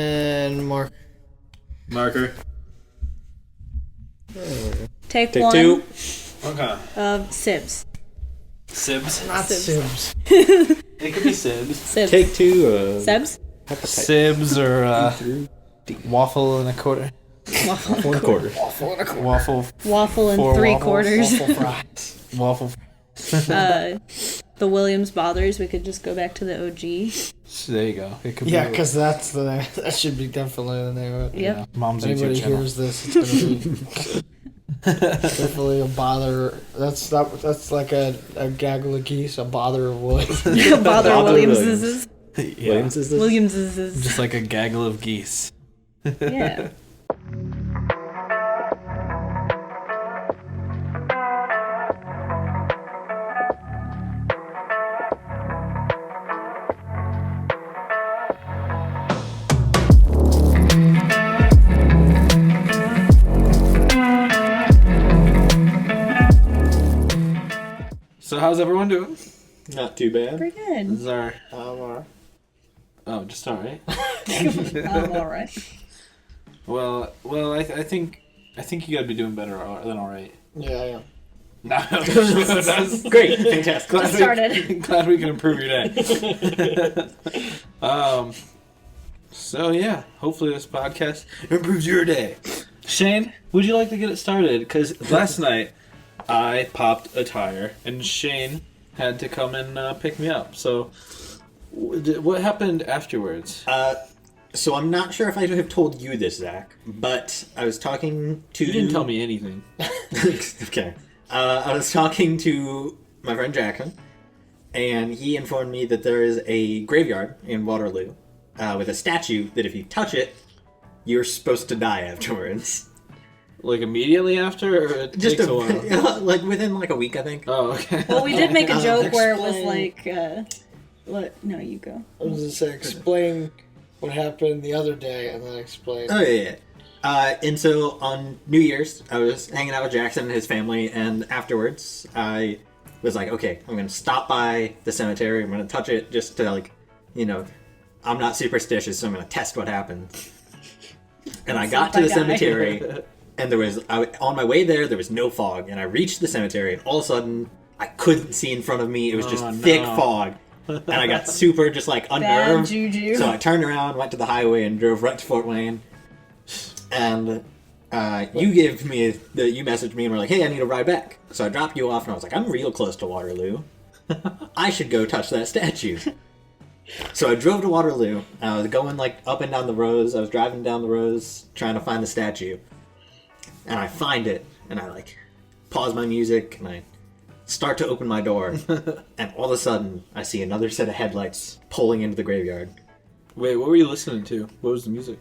And Marker. Take Take one. two. Okay. Sibs. Sibs. not Sibs. Sibs. It could be Sibs. Sibs. Take two. Sebs? Hepatitis. Sibs or Waffle and a quarter. One quarter. Waffle and a quarter. Waffle and Four 3 waffles, quarters. Waffle fries. Waffle. The Williams Bothers. We could just go back to the OG. There you go. It could Yeah, be. because that's the name. That should be definitely the name of it. Yep. Yeah, Mom's If anybody YouTube channel. hears this, it's gonna be definitely a bother. That's like a gaggle of geese, a bother of wood. Bother Williams. Yeah. Williams is this? Williams is. Just like a gaggle of geese. Yeah. So how's everyone doing? Not too bad. Pretty This good. is our. Alright. Oh, just alright. I'm alright. Well, I think you gotta be doing better than alright. Yeah, I am. No, that's Great. Fantastic. glad Just started. glad we can improve your day. So yeah, hopefully this podcast improves your day. Shane, would you like to get it started? Because last night I popped a tire and Shane had to come and pick me up. So what happened afterwards? So I'm not sure if I have told you this, Zach, but I was talking to... You didn't tell me anything. Okay. I was talking to my friend Jackson, and he informed me that there is a graveyard in Waterloo with a statue that if you touch it, you're supposed to die afterwards. Like immediately after, or it Just takes a while? like within like a week, I think. Oh, okay. Well, we did make a joke where it was Explain. like, what? No, you go. I was gonna say, explain what happened the other day, and then explain. Oh, yeah. And so on New Year's, I was hanging out with Jackson and his family, and afterwards, I was like, okay, I'm going to stop by the cemetery. I'm going to touch it just to, like, you know, I'm not superstitious, so I'm going to test what happens. And I got to the cemetery, and on my way there was no fog, and I reached the cemetery, and all of a sudden, I couldn't see in front of me. It was just thick fog. And I got super just, like, Bad unnerved. juju. So I turned around, went to the highway, and drove right to Fort Wayne. And you messaged me and were like, hey, I need a ride back. So I dropped you off and I was like, I'm real close to Waterloo. I should go touch that statue. So I drove to Waterloo. I was going like up and down the rows. I was driving down the rows trying to find the statue. And I find it and I like pause my music and I start to open my door. And all of a sudden I see another set of headlights pulling into the graveyard. Wait, what were you listening to? What was the music?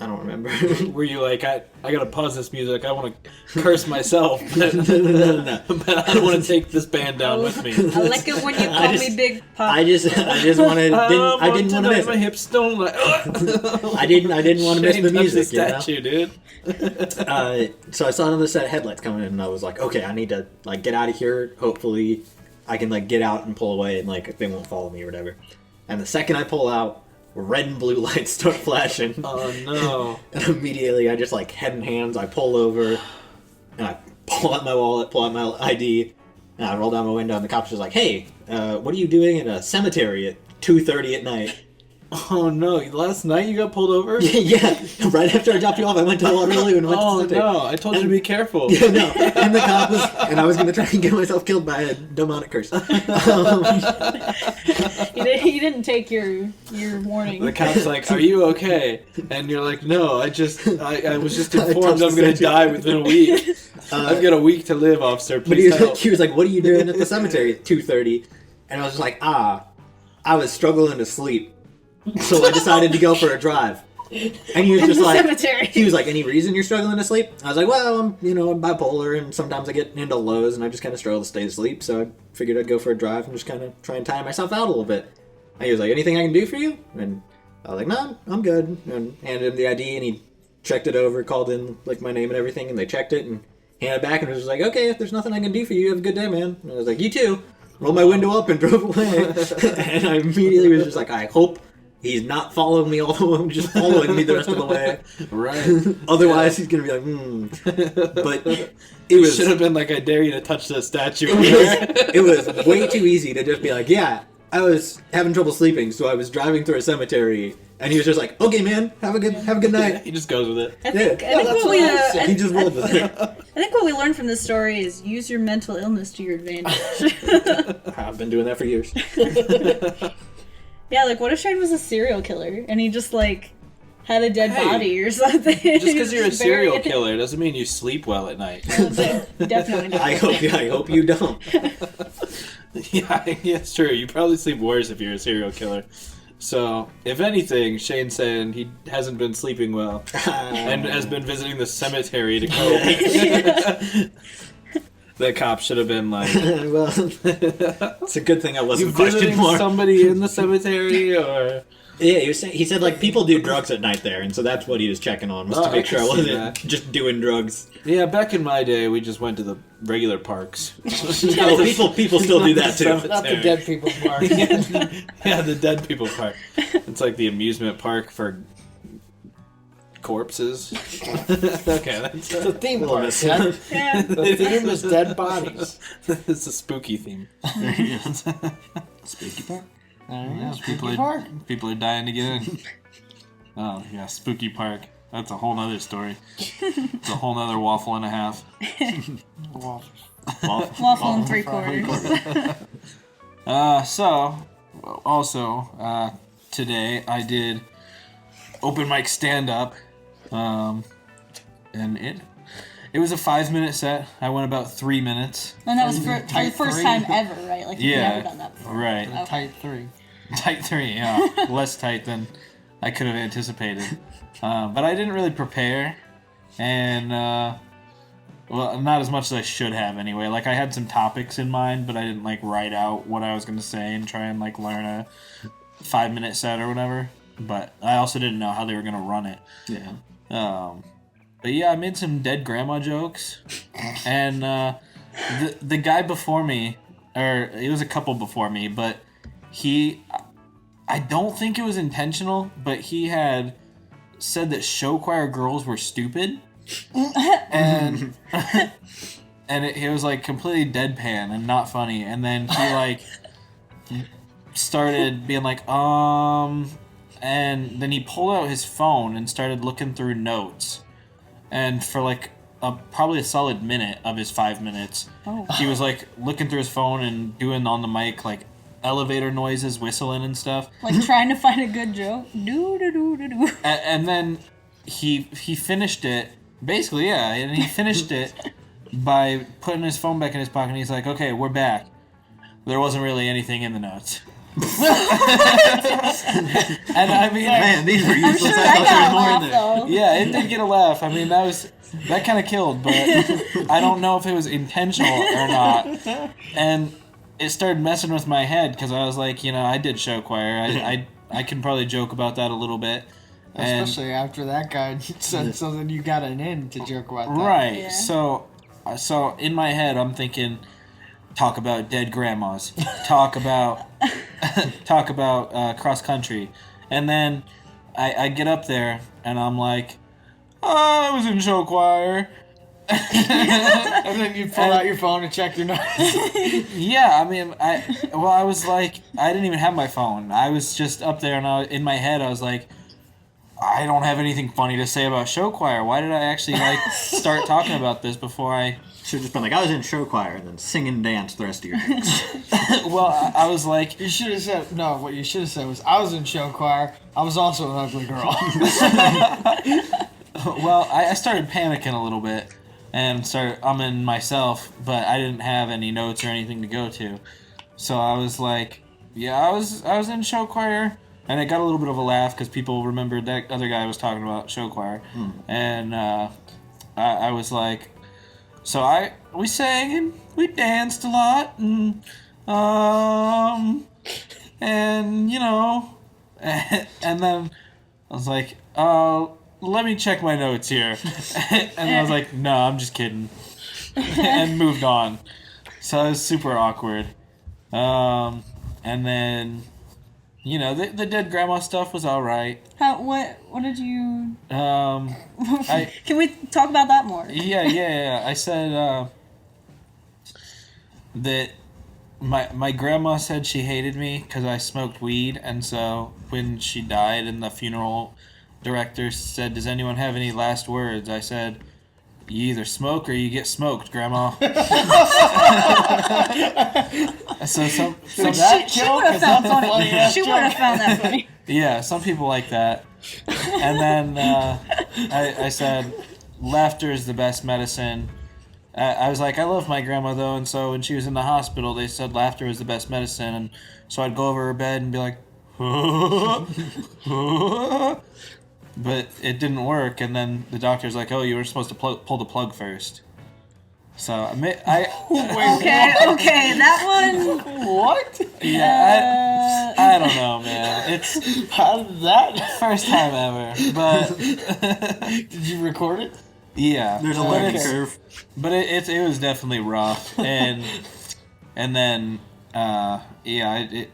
I don't remember. Were you like, I gotta pause this music, I want to curse myself, but, No. but I don't want to take this band down with me. I like it when you call me Big Pop. I just wanted. I didn't want to miss my it. hips don't like. I didn't want to miss Shane the touched music. statue, dude. So I saw another set of headlights coming in, and I was like, okay, I need to like get out of here. Hopefully, I can like get out and pull away, and like they won't follow me or whatever. And the second I pull out, red and blue lights start flashing. Oh no! And immediately, I just like head and hands. I pull over, and I pull out my wallet, pull out my ID, and I roll down my window. And the cop's just like, "Hey, what are you doing in a cemetery at 2:30 at night?" Oh no! Last night you got pulled over? Yeah, right after I dropped you off, I went to Waterloo and went to Oh the cemetery. no! I told you to be careful. Yeah, no, and the cop was, and I was gonna try and get myself killed by a demonic curse. He didn't take your warning. The cop's like, "Are you okay?" And you're like, "No, I was just I informed touched I'm gonna the statue. die within a week. I've got a week to live, officer. But Please help." he was like, "What are you doing at the cemetery at 2:30?" And I was just like, I was struggling to sleep, so I decided to go for a drive. And he was just the like, cemetery. he was like, "Any reason you're struggling to sleep?" I was like, "Well, I'm bipolar, and sometimes I get into lows, and I just kind of struggle to stay asleep. So I figured I'd go for a drive and just kind of try and tire myself out a little bit." And he was like, "Anything I can do for you?" And I was like, "No, I'm good." And handed him the ID, and he checked it over, called in like my name and everything, and they checked it and handed it back, and was just like, "Okay, if there's nothing I can do for you, have a good day, man." And I was like, "You too." Rolled my window up and drove away. And I immediately was just like, I hope He's not following me all the way, just following me the rest of the way. Right. Otherwise, he's gonna be like, But It should have been like, I dare you to touch the statue. it was way too easy to just be like, yeah, I was having trouble sleeping, so I was driving through a cemetery, and he was just like, okay, man, have a good night. He just goes with it. I think that's what what we I said. He just rolled with it. I think what we learned from this story is use your mental illness to your advantage. I've been doing that for years. Yeah, like what if Shane was a serial killer and he just like had a dead body or something? Just because you're a Just buried serial it. killer doesn't mean you sleep well at night. Definitely not. I hope you don't. Yeah, it's true. You probably sleep worse if you're a serial killer. So, if anything, Shane's saying he hasn't been sleeping well and has been visiting the cemetery to cope. The cop should have been like, Well, it's a good thing I "You wasn't questioned visiting more. somebody in the cemetery?" Or Yeah, he said like people do drugs at night there, and so that's what he was checking on, was Oh, to I make sure I can see wasn't that. just doing drugs. yeah, back in my day, we just went to the regular parks. No, people still do that too. Not the dead people's park. Yeah, the dead people park. It's like the amusement park for corpses. Okay, that's It's a theme Little park. miss. Yeah? Yeah. The theme is dead bodies. it's a spooky theme. Spooky park. Yeah, park. people are dying to get in. Oh yeah, spooky park. That's a whole nother story. It's a whole nother waffle and a half. Waffle and 3/4. Today I did open mic stand up, and it was a 5-minute set. I went about 3 minutes. And that was for the Type first three. time ever, right? Like you've Yeah, never done that before. right. The tight 3. Tight 3, yeah, less tight than I could have anticipated. But I didn't really prepare, and well, not as much as I should have anyway. Like I had some topics in mind, but I didn't like write out what I was gonna say and try and like learn a 5-minute set or whatever. But I also didn't know how they were gonna run it. Yeah. But yeah, I made some dead grandma jokes, and the guy before me, or it was a couple before me, but I don't think it was intentional, but he had said that show choir girls were stupid, and it was like completely deadpan and not funny, and then he like started being like, and then he pulled out his phone and started looking through notes. And for like probably a solid minute of his 5 minutes, he was like looking through his phone and doing on the mic like elevator noises, whistling and stuff. Like trying to find a good joke. Do do do do do. And then he finished it, basically, yeah, and he finished it by putting his phone back in his pocket, and he's like, okay, we're back. There wasn't really anything in the notes. And I mean, Man, these were I'm useless. sure I I thought there was more got in a there. laugh though. yeah, it did get a laugh. I mean, that kind of killed, but I don't know if it was intentional or not. And it started messing with my head because I was like, I did show choir. I can probably joke about that a little bit. And, Especially after that guy said something, you got an in to joke about that. right. Yeah. So in my head, I'm thinking, talk about dead grandmas, talk about cross country, and then I get up there and I'm like, I was in show choir. And then you pull out your phone and check your notes. Yeah, I mean, I was like, I didn't even have my phone. I was just up there, and in my head, I was like, I don't have anything funny to say about show choir. Why did I actually start talking about this before I? Should have just been like, I was in show choir, and then sing and dance the rest of your jokes. Well, I was like, You should have said, no, what you should have said was, I was in show choir. I was also an ugly girl. well, I started panicking a little bit and started umming myself, but I didn't have any notes or anything to go to. So I was like, yeah, I was in show choir. And it got a little bit of a laugh because people remembered that other guy was talking about show choir. And I was like, so we sang and we danced a lot and and and then I was like, let me check my notes here. And I was like, no, I'm just kidding. And moved on. So it was super awkward. And then you know, the dead grandma stuff was all right. What did you? I Can we talk about that more? yeah. I said that my grandma said she hated me because I smoked weed, and so when she died, and the funeral director said, "Does anyone have any last words?" I said, "You either smoke or you get smoked, Grandma." So She would have found funny. She would have found that funny. yeah, some people like that. And then I said, "Laughter is the best medicine." I was like, I love my grandma though, and so when she was in the hospital, they said laughter was the best medicine, and so I'd go over her bed and be like, but it didn't work, and then the doctor's like, "Oh, you were supposed to pull the plug first." So Okay, that one. What? yeah, I don't know, man. It's How did that? first time ever, but Did you record it? yeah, There's a but learning it's- curve. But it was definitely rough, and then it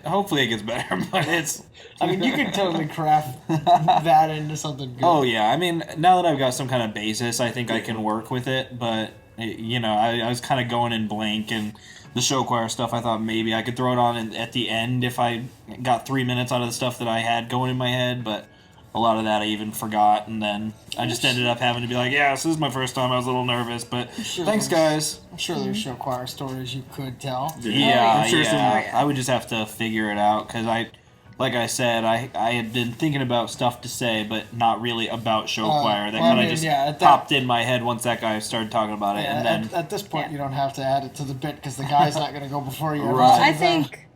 hopefully it gets better, but it's. I mean, you can totally craft that into something good. Oh yeah, I mean, now that I've got some kind of basis, I think I can work with it. But you know, I was kind of going in blank, and the show choir stuff, I thought maybe I could throw it on at the end if I got 3 minutes out of the stuff that I had going in my head, but. A lot of that I even forgot, and then I just ended up having to be like, yeah, this is my first time, I was a little nervous, but Sure. thanks, guys. I'm sure there's show choir stories you could tell. Yeah, I'm sure yeah. some- I would just have to figure it out, because like I said, I had been thinking about stuff to say, but not really about show choir. That well, I kind of mean, just yeah, at that- popped in my head once that guy started talking about it, Yeah, and then... at this point, you don't have to add it to the bit because the guy's not going to go before you. Right. I think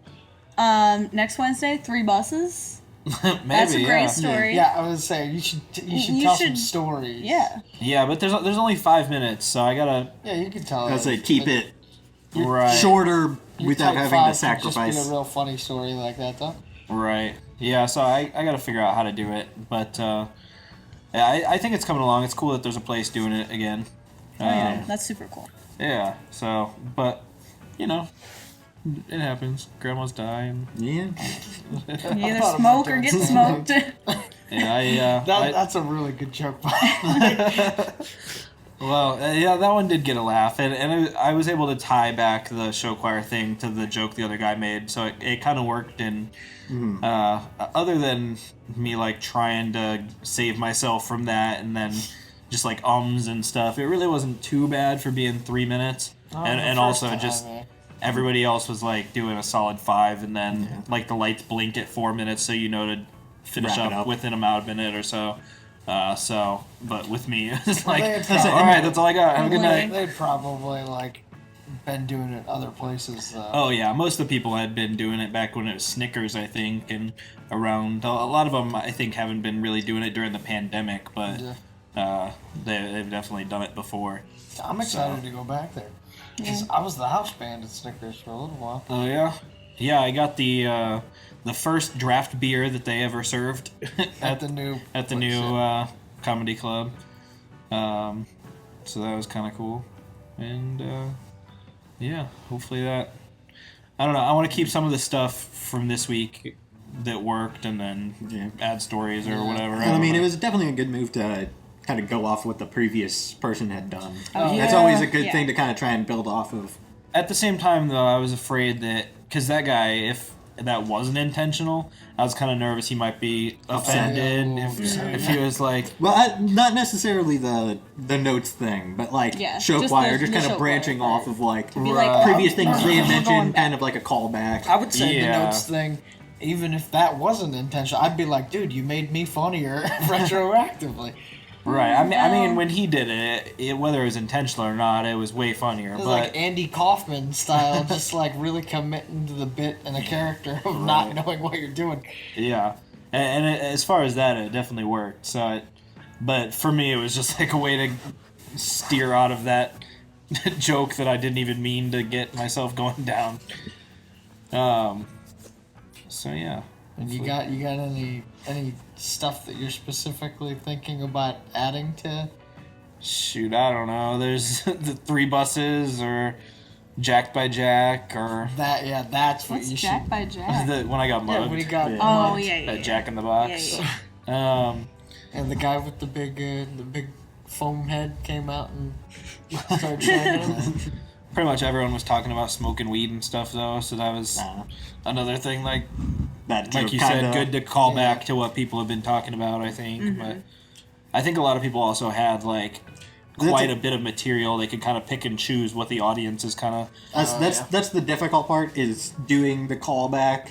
next Wednesday, 3 buses. maybe, That's a great yeah. story. Yeah, I was saying you should You tell should- some stories. Yeah. Yeah, but there's only 5 minutes, so I gotta... Yeah, you can tell. I say keep it Right. shorter Your without type having five to could Just sacrifice. be a real funny story like that, though. Right. Yeah, so I gotta figure out how to do it, but yeah, I think it's coming along. It's cool that there's a place doing it again. Oh yeah, that's super cool. Yeah, so, but, you know, it happens. Grandmas die, and Yeah. You thought either about smoke or doing get stand-up. smoked. yeah, That's a really good joke. well, yeah, that one did get a laugh, and I was able to tie back the show choir thing to the joke the other guy made, so it kind of worked, and other than me, like, trying to save myself from that, and then just, like, ums and stuff, it really wasn't too bad for being 3 minutes, and also just... Everybody else was like doing a solid 5, and then like the lights blinked at 4 minutes, so you know to finish Wrap it up up. within about a minute or so. But with me, it's like, They had all right, that's all I got. Have a good night. They'd probably like been doing it other places. Oh yeah, most of the people had been doing it back when it was Snickers, I think, and around. A lot of them, I think, haven't been really doing it during the pandemic, but they've definitely done it before. I'm excited to go back there. Because I was the house band at Snickers for a little while. Oh yeah, yeah. I got the first draft beer that they ever served At the new comedy club. So that was kind of cool, and yeah, hopefully that. I don't know. I want to keep some of the stuff from this week that worked, and then add stories or whatever. And I mean, it was definitely a good move to kind of go off what the previous person had done. Oh, That's yeah. always a good Yeah. thing to kind of try and build off of. At the same time, though, I was afraid that because that guy, if that wasn't intentional, I was kind of nervous he might be offended if he was like. Well, not necessarily the notes thing, but like Yeah, show just choir, the- just the kind show of branching choir. off of like Be like, previous oh, things they had we're going mentioned, back. kind of like a callback. I would say Yeah. the notes thing, even if that wasn't intentional, I'd be like, dude, you made me funnier retroactively. Right. I mean, when he did it, whether it was intentional or not, it was way funnier. It was But like Andy Kaufman style, just like really committing to the bit and the character of not knowing what you're doing. yeah, and as far as that, it definitely worked. So, but for me, it was just like a way to steer out of that joke that I didn't even mean to get myself going down. So yeah. And you got any stuff that you're specifically thinking about adding to? Shoot, I don't know. There's the 3 buses, or Jack by Jack or That's what What's you Jack should. by Jack? when I got Yeah, mugged. we got Yeah. Oh, mugged. yeah. At Jack in the Box. Yeah. And the guy with the big foam head came out and started shagging him. Pretty much everyone was talking about smoking weed and stuff though, so that was Nah. another thing. Like That you joke said, kinda- good to call Yeah. back to what people have been talking about. I think, Mm-hmm. but I think a lot of people also had like That's quite a- a bit of material. They could kind of pick and choose what the audience is kind of. That's the difficult part is doing the callback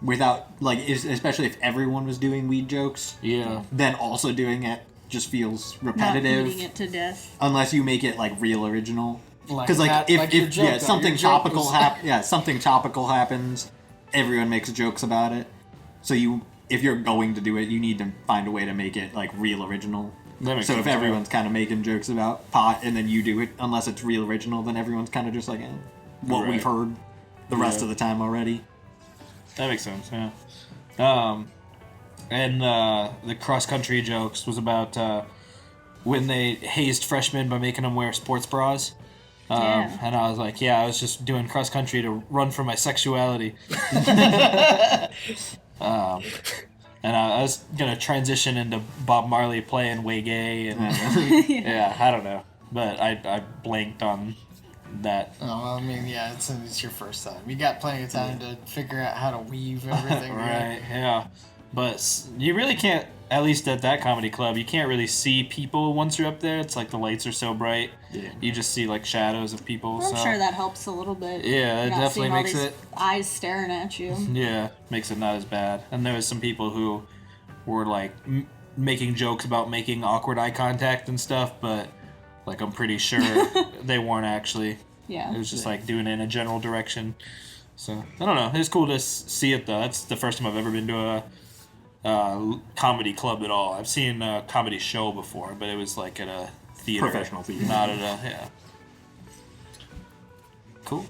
without especially if everyone was doing weed jokes. Yeah. Then also doing it just feels Not repetitive beating it to death. unless you make it like real original. Like Because like that- if, like your if joke, yeah though. something Your joke topical was- something topical happens, everyone makes jokes about it. So if you're going to do it, you need to find a way to make it like real original. That makes So if sense, everyone's kind of making jokes about pot and then you do it, unless it's real original, then everyone's kind of just like what Right. we've heard the rest Yeah. of the time already. That makes sense. Yeah. And the cross country jokes was about when they hazed freshmen by making them wear sports bras. Yeah. And I was like, I was just doing cross country to run from my sexuality. And I was gonna transition into Bob Marley playing Way Gay, and yeah, I don't know, but I blanked on that. Oh, well, I mean, yeah, it's your first time. You got plenty of time to figure out how to weave everything. Right, yeah. But you really can't, at least at that comedy club, you can't really see people once you're up there. It's like the lights are so bright. Yeah. You just see like shadows of people. I'm so sure that helps a little bit. Yeah, it Not definitely seeing all makes these it. eyes staring at you. Yeah, makes it not as bad. And there was some people who were like making jokes about making awkward eye contact and stuff, but like I'm pretty sure they weren't actually. Yeah. It was just like doing it in a general direction. So I don't know. It was cool to see it though. That's the first time I've ever been to a comedy club at all. I've seen a comedy show before, but it was like at a theater, Professional theater. not at a Cool.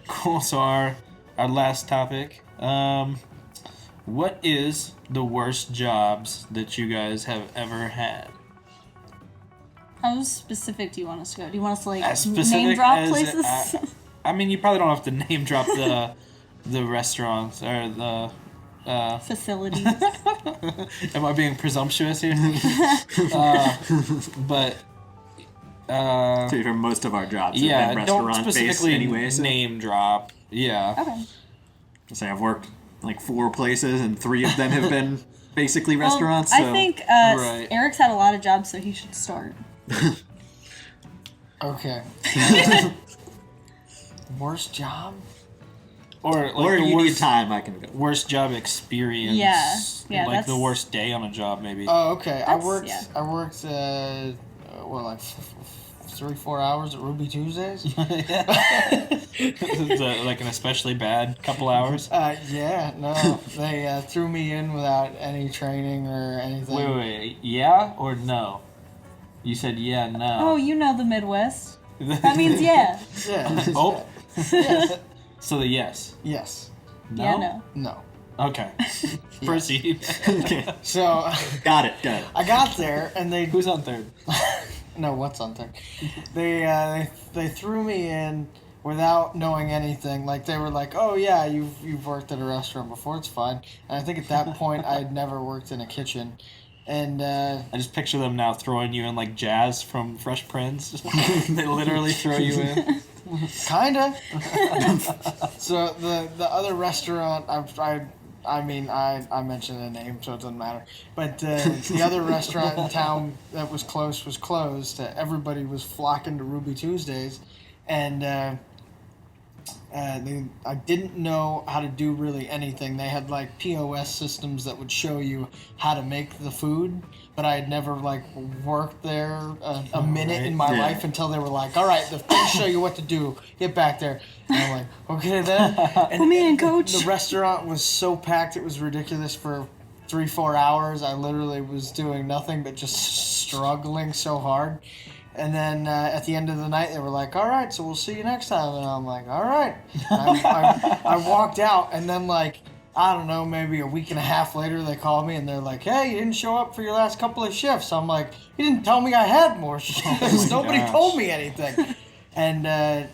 Cool. So our last topic. What is the worst jobs that you guys have ever had? How specific do you want us to go? Do you want us to like As specific name drop as places? I mean, you probably don't have to name drop the restaurants or the. Facilities. Am I being presumptuous here? But. So for most of our jobs have Yeah, been don't restaurant based specifically anyway. So name drop. Yeah. Okay. say I've worked like 4 places and 3 of them have been basically Well, restaurants. So I think Right. Eric's had a lot of jobs, so he should start. Okay. Worst job? Or like or the you need worst, time, I can go. worst job experience. Yeah, yeah, Like the that's- worst day on a job, maybe. Oh, okay. That's- I worked, like 3-4 hours at Ruby Tuesdays? Is that like an especially bad couple hours? Yeah, no. They threw me in without any training or anything. Wait. Yeah or no? You said yeah, no. Oh, you know the Midwest. That means yeah. Yeah. Oh. Yes. So the yes. Yes. No? Yeah, no. No. Okay. Proceed. Okay. So Got it. I got there and they Who's on third? no, what's on there? They threw me in without knowing anything. Like they were like, "Oh yeah, you've worked at a restaurant before. It's fine." And I think at that point I had never worked in a kitchen, and I just picture them now throwing you in like Jazz from Fresh Prince. They literally throw you in. kinda. So the other restaurant I mentioned the name, so it doesn't matter. But the other restaurant in town that was closed. Everybody was flocking to Ruby Tuesdays, and I didn't know how to do really anything. They had like POS systems that would show you how to make the food, but I had never like worked there a minute in my Yeah. life until they were like, "All right, they'll show you what to do. Get back there." And I'm like, "Okay then." And Put me in, coach. The restaurant was so packed; it was ridiculous. For 3-4 hours, I literally was doing nothing but just struggling so hard. And then at the end of the night, they were like, "All right, so we'll see you next time." And I'm like, "All right." I walked out, and then like I don't know, maybe a week and a half later, they call me and they're like, "Hey, you didn't show up for your last couple of shifts." I'm like, "You didn't tell me I had more shifts. Nobody gosh. told me anything." And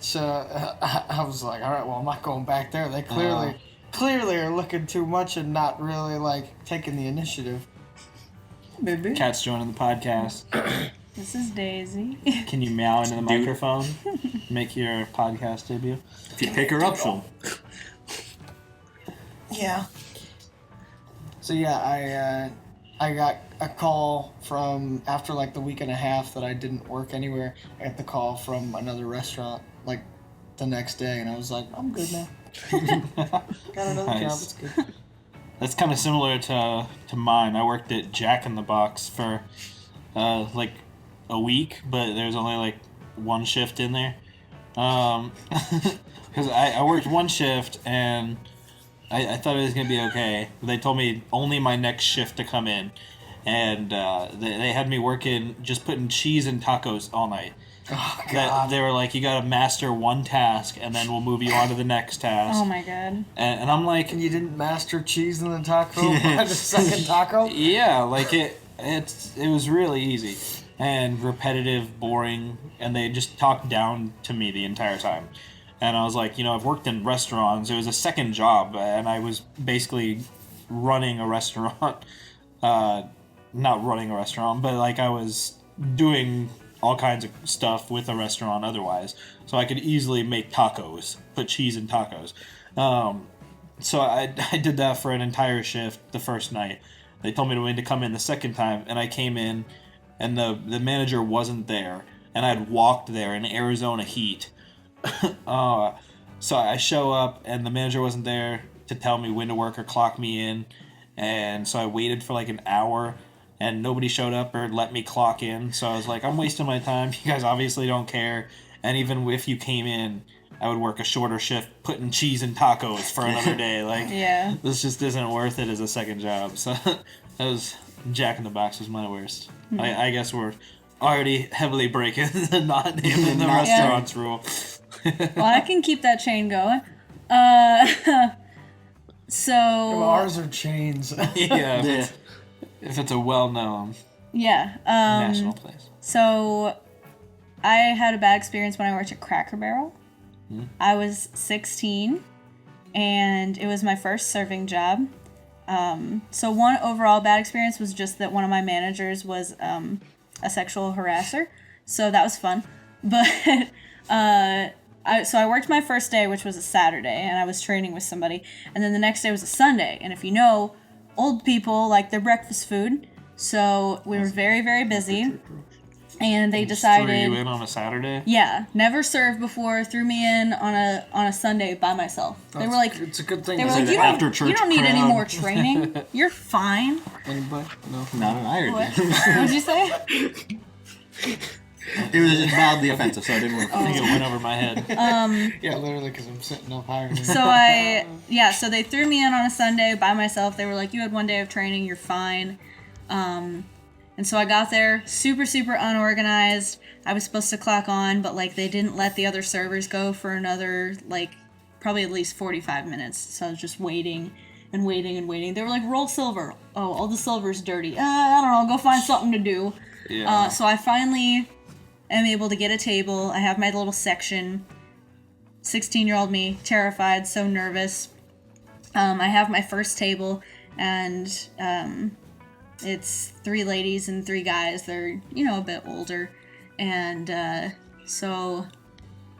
so I was like, "All right, well, I'm not going back there." They clearly are looking too much and not really like taking the initiative. Maybe. Cat's joining the podcast. This is Daisy. Can you meow into the microphone? Make your podcast debut. If you pick her up, she'll. Yeah. So yeah, I got a call from after like the week and a half that I didn't work anywhere. I got the call from another restaurant like the next day, and I was like, I'm good now. Got another job. Nice. It's good. That's kind of similar to mine. I worked at Jack in the Box for like a week, but there's only like one shift in there. Because I worked one shift and I thought it was gonna be okay. They told me only my next shift to come in, and they had me working just putting cheese in tacos all night. Oh God. They were like, you gotta master one task, and then we'll move you on to the next task. Oh my god. And I'm like, And you didn't master cheese in the taco by the second taco? yeah, like it was really easy and repetitive, boring, and they just talked down to me the entire time. And I was like, I've worked in restaurants. It was a second job, and I was basically running a restaurant. Not running a restaurant, but like I was doing all kinds of stuff with a restaurant otherwise. So I could easily make tacos, put cheese in tacos. So I did that for an entire shift the first night. They told me to come in the second time, and I came in, and the manager wasn't there, and I'd walked there in Arizona heat. So I show up, and the manager wasn't there to tell me when to work or clock me in, and so I waited for like an hour, and nobody showed up or let me clock in. So I was like, I'm wasting my time. You guys obviously don't care, and even if you came in, I would work a shorter shift putting cheese and tacos for another day. Like, Yeah. this just isn't worth it as a second job. So that was Jack in the Box was my worst. I guess we're already heavily breaking the not naming the restaurants rule. Well, I can keep that chain going. So Ours are chains. Yeah, if it's a well-known yeah. national place. So I had a bad experience when I worked at Cracker Barrel. I was 16, and it was my first serving job. So one overall bad experience was just that one of my managers was a sexual harasser. So that was fun. But I worked my first day, which was a Saturday, and I was training with somebody. And then the next day was a Sunday. And if you know, old people like their breakfast food. So we were very, very busy. And they decided, Threw you in on a Saturday? yeah, never served before, threw me in on a Sunday by myself. They were like, It's a good thing. they were to like, say you that. don't, you don't need any more training. You're fine. Anybody? No. Not an iron. What? What'd you say? It was mildly offensive, so I didn't want to. I think it went over my head. Yeah, literally, because I'm sitting up higher. Than So they threw me in on a Sunday by myself. They were like, you had one day of training, you're fine. And so I got there super, super unorganized. I was supposed to clock on, but like they didn't let the other servers go for another like probably at least 45 minutes. So I was just waiting and waiting and waiting. They were like, roll silver. Oh, all the silver's dirty. I don't know, go find something to do. Yeah. So I finally am able to get a table. I have my little section. 16-year-old me, terrified, so nervous. I have my first table, and it's 3 ladies and 3 guys. They're, a bit older. And so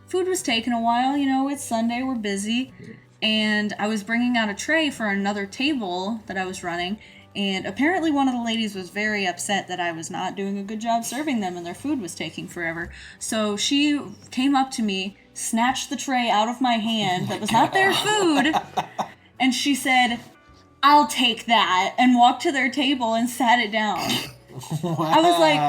food was taking a while. It's Sunday, we're busy. And I was bringing out a tray for another table that I was running. And apparently one of the ladies was very upset that I was not doing a good job serving them and their food was taking forever. So she came up to me, snatched the tray out of my hand that was not their food, and she said, "I'll take that," and walked to their table and sat it down. Wow. I was like,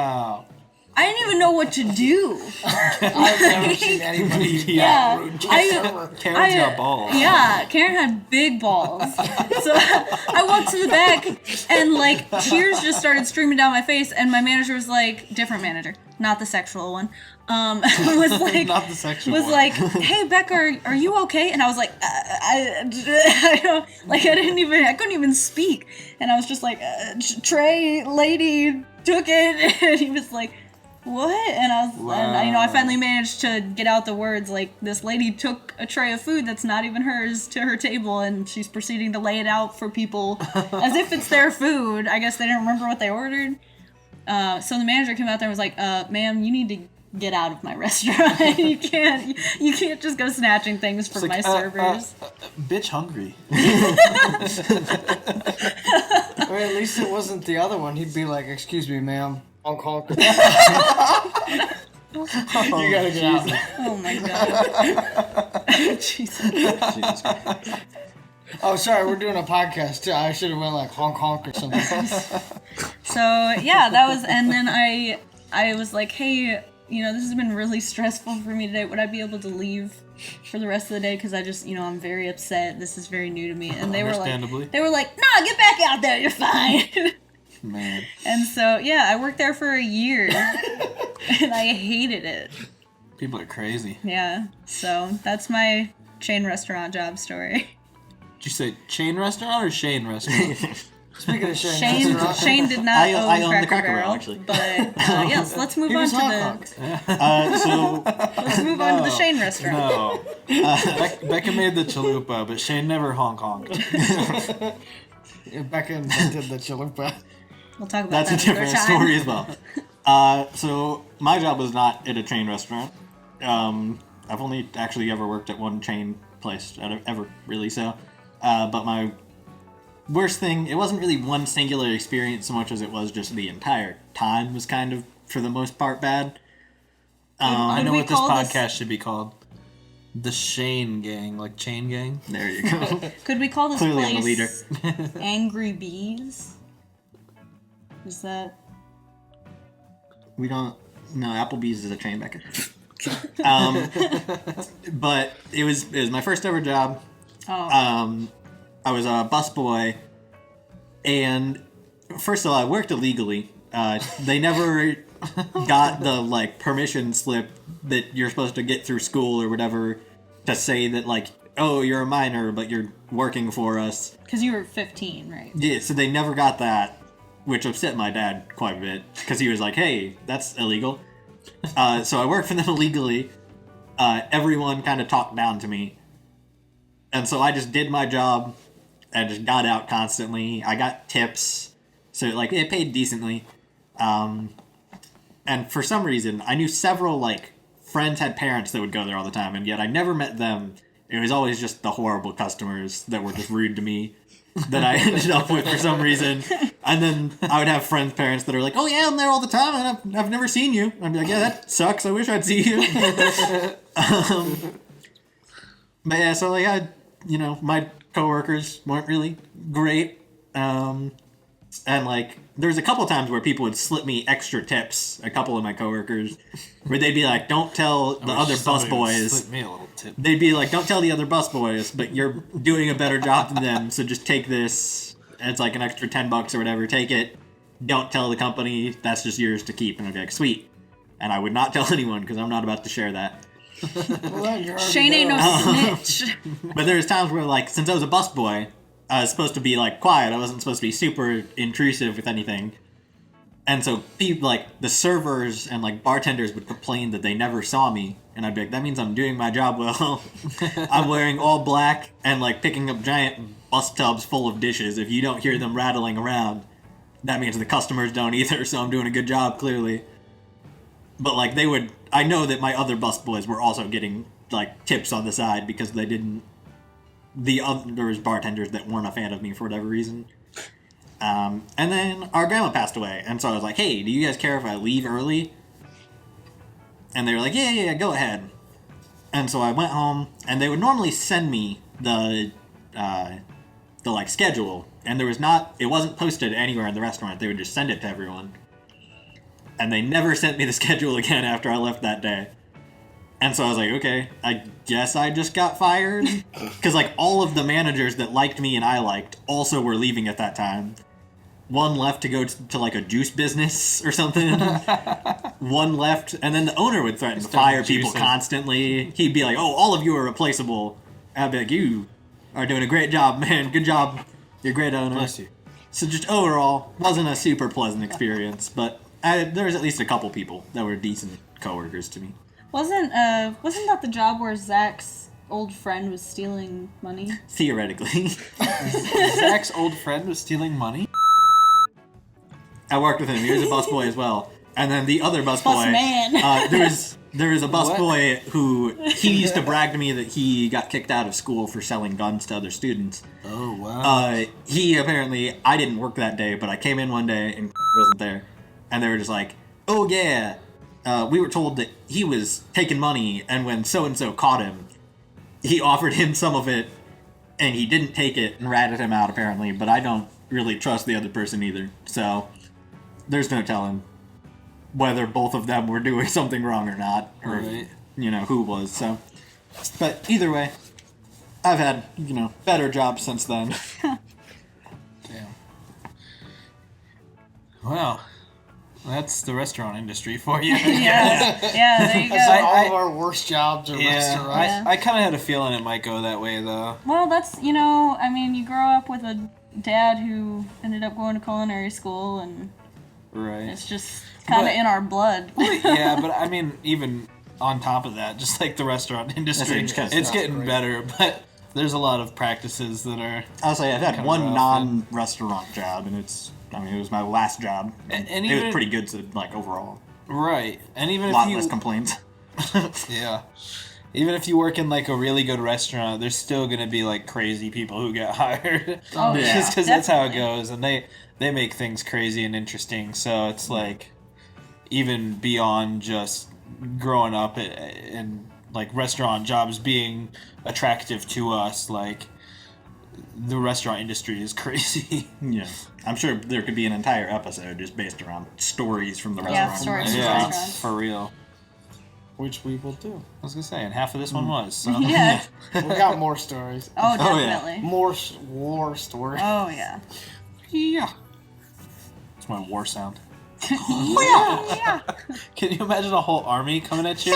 I didn't even know what to do. I've never seen anybody. Yeah. Karen's got balls. Yeah, Karen had big balls. So I walked to the back and like tears just started streaming down my face, and my manager was like, different manager, not the sexual one, was like, Not the sexual was one. like, hey Becca, are you okay? And I was like, I don't, like I couldn't even speak, and I was just like, Trey lady took it, and he was like, what? And I was, and I finally managed to get out the words like, this lady took a tray of food that's not even hers to her table, and she's proceeding to lay it out for people as if it's their food. I guess they didn't remember what they ordered. So the manager came out there and was like, ma'am, you need to get out of my restaurant. you can't just go snatching things from my servers. Bitch hungry. Or at least it wasn't the other one. He'd be like, excuse me, ma'am. Honk honk. You gotta get out. Oh my god. Jesus. Jesus Christ. Oh, sorry, we're doing a podcast too. I should have went like honk honk or something. So yeah, that was, and then I was like, hey, this has been really stressful for me today. Would I be able to leave for the rest of the day? Because I just, I'm very upset. This is very new to me. And they were like, nah, get back out there. You're fine. Man. And so yeah, I worked there for a year, and I hated it. People are crazy. Yeah. So that's my chain restaurant job story. Did you say chain restaurant or Shane restaurant? Speaking of Shane, Shane did not I own own the Cracker Cracker Barrel, Barrel, actually. but yes, let's move he on was to honk the honk. let's move on to the Shane restaurant. No. Becca made the chalupa, but Shane never honk honked. Becca invented the chalupa. We'll talk about That's a that another different time. story as well. So my job was not at a chain restaurant. I've only actually ever worked at one chain place ever, really. So, but my worst thing, it wasn't really one singular experience so much as it was just the entire time was kind of, for the most part, bad. I know we what this call podcast this- should be called. The Shane Gang, like chain gang. There you go. Could we call this Clearly I'm the place leader. Angry Bees? Is that? We don't. No, Applebee's is a chain, Becca. But it was my first ever job. Oh. I was a busboy, and first of all, I worked illegally. They never got the permission slip that you're supposed to get through school or whatever to say that oh, you're a minor, but you're working for us. Because you were 15, right? Yeah, so they never got that, which upset my dad quite a bit because he was like, "Hey, that's illegal." So I worked for them illegally. Everyone kind of talked down to me, and so I just did my job and just got out constantly. I got tips, so it paid decently. And for some reason, I knew several friends had parents that would go there all the time, and yet I never met them. It was always just the horrible customers that were just rude to me that I ended up with for some reason. And then I would have friends' parents that are like, "Oh yeah, I'm there all the time, and I've never seen you." I'd be like, "Yeah, that sucks. I wish I'd see you." But yeah, so my coworkers weren't really great, and there was a couple times where people would slip me extra tips. A couple of my coworkers, where they'd be like, "Don't tell the other busboys." Slip me a little tip. They'd be like, "Don't tell the other busboys, but you're doing a better job than them, so just take this. It's an extra $10 or whatever. Take it. Don't tell the company. That's just yours to keep." And I'd be like, "Sweet." And I would not tell anyone because I'm not about to share that. Well, you're already Shane ain't there. no snitch. But there's times where since I was a busboy, I was supposed to be quiet. I wasn't supposed to be super intrusive with anything. And so people the servers and bartenders would complain that they never saw me, and I'd be like, "That means I'm doing my job well." I'm wearing all black and picking up giant bus tubs full of dishes. If you don't hear them rattling around, that means the customers don't either. So I'm doing a good job clearly. But I know that my other busboys were also getting tips on the side because they didn't. The others bartenders that weren't a fan of me for whatever reason. And then our grandma passed away, and so I was like, "Hey, do you guys care if I leave early?" And they were like, yeah, go ahead. And so I went home, and they would normally send me the schedule, and it wasn't posted anywhere in the restaurant. They would just send it to everyone. And they never sent me the schedule again after I left that day. And so I was like, okay, I guess I just got fired. Because, like, all of the managers that liked me and I liked also were leaving at that time. One left to go to like, a juice business or something. One left, and then the owner would threaten to fire people constantly. He'd be like, oh, all of you are replaceable. I'd be like, you are doing a great job, man. Good job. You're a great owner. Bless you. So just overall, wasn't a super pleasant experience, but there was at least a couple people that were decent coworkers to me. Wasn't that the job where Zach's old friend was stealing money? Theoretically. Zach's old friend was stealing money? I worked with him. He was a busboy as well. And then the other busboy, Bus man. there was a busboy who he used to brag to me that he got kicked out of school for selling guns to other students. Oh, wow. He apparently, I didn't work that day, but I came in one day and wasn't there. And they were just like, oh yeah, we were told that he was taking money, and when so-and-so caught him, he offered him some of it, and he didn't take it and ratted him out apparently, but I don't really trust the other person either. So there's no telling whether both of them were doing something wrong or not, or Right. who was. So, but either way, I've had better jobs since then. Damn. Well, that's the restaurant industry for you. Yeah, there you go. So all of our worst jobs are Yeah, restaurants. I kind of had a feeling it might go that way, though. Well, that's, I mean, you grow up with a dad who ended up going to culinary school, and Right. it's just kind of But- in our blood. Yeah, but I mean, even on top of that, just like the restaurant industry, That's kinda it's stuff, getting better, but there's a lot of practices that are... I'll say I've had Kinda one rough, non-restaurant job, and it was my last job. And it even- was pretty good to, overall. Right. And even A if lot you... less complaints. Yeah. Even if you work in, like, a really good restaurant, there's still gonna be, like, crazy people who get hired. Oh, yeah. Just because that's how it Definitely. goes, and they make things crazy and interesting, so it's, like, even beyond just growing up and like restaurant jobs being attractive to us, like the restaurant industry is crazy. Yeah. I'm sure there could be an entire episode just based around stories from the Yeah, restaurant. stories from Yeah, restaurants. for real. Which we will do. I was gonna say, and half of this one was. So. Yeah. We got more stories. Oh, Oh, yeah. definitely. More war stories. Oh, yeah. Yeah. It's my war sound. Oh, yeah. Can you imagine a whole army coming at you?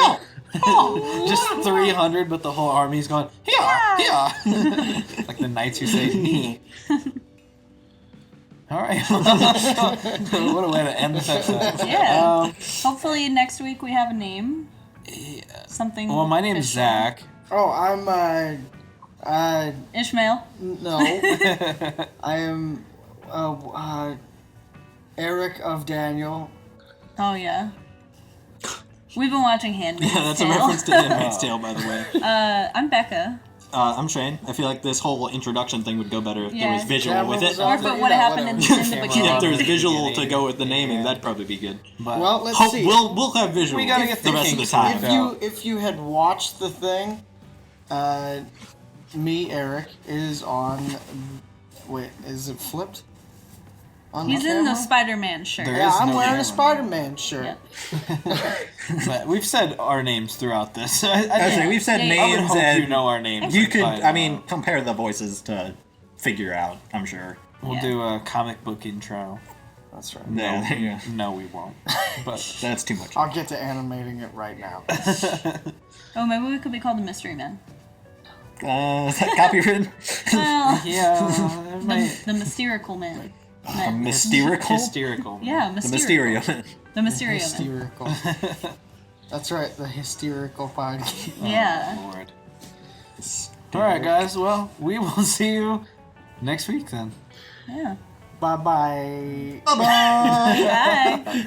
Just 300, but the whole army's going, yeah. Like the knights who say, me. All right. What a way to end this episode. Yeah. Hopefully next week we have a name. Something. Well, my name's official. Zach. Oh, I'm Ishmael. no. I am Eric of Daniel. Oh, yeah. We've been watching Handmaid's Yeah, that's a Tale. reference to Handmaid's Tale, by the way. I'm Becca. I'm Shane. I feel like this whole introduction thing would go better if there Yeah. was visual Camera with was it. on. Or if it would have happened in the Camera beginning. If there was on. visual to Beginning. go with the naming, Yeah. that'd probably be good. But Well, let's see. We'll have visual We gotta get the the rest of the kinks time. worked out. if you had watched the thing, me, Eric, is on. Wait, is it flipped? On He's the in the camera? Spider-Man shirt. There Yeah, is I'm no wearing camera. a Spider-Man shirt. Yeah. but we've said our names throughout this. I Actually, think we've said Yeah, I would names hope and you know our names. you could, by I now. mean, compare the voices to figure out, I'm sure. We'll Yeah. do a comic book intro. That's right. Yeah, there you go. No, we won't. But That's too much. I'll get to animating it right now. Oh, maybe we could be called the Mystery Men. Is that copywritten? Well, yeah, the Mysterical Men. Mysterical? hysterical. Yeah, The Mysterio. Mysterio. The Mysterio Men. Hysterical. That's right, the hysterical podcast. Yeah. Lord. All right, guys. Well, we will see you next week then. Yeah. Bye-bye. Bye.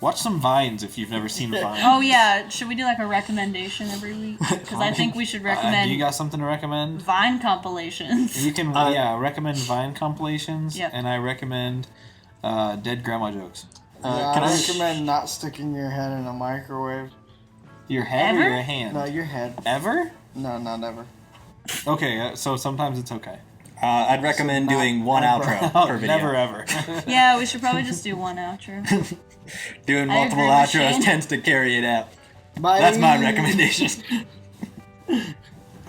Watch some Vines if you've never seen Vines. Oh, yeah. Should we do like a recommendation every week? Because I think we should recommend you got something to recommend? Vine compilations. You can, recommend Vine compilations, Yep. and I recommend dead grandma jokes. Yeah, can I I- recommend not sticking your head in a microwave. Your head or Ever? your hand? No, your head. Ever? No, not ever. Okay, so sometimes it's okay. I'd recommend doing one outro Oh, per video. never ever. Yeah, we should probably just do one outro. Doing I multiple agree with outros Shane. tends to carry it out. Bye. That's my recommendation.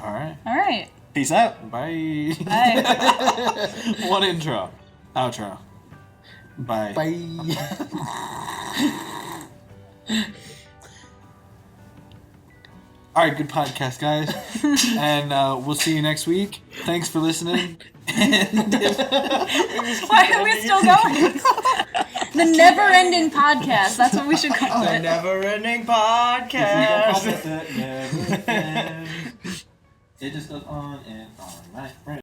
All right. All right. Peace out. Bye. Bye. One intro. Outro. Bye. Bye. All right, good podcast, guys. And we'll see you next week. Thanks for listening. Why are we still going? The never-ending podcast. That's what we should call The it. never-ending podcast. It just goes on and on, right?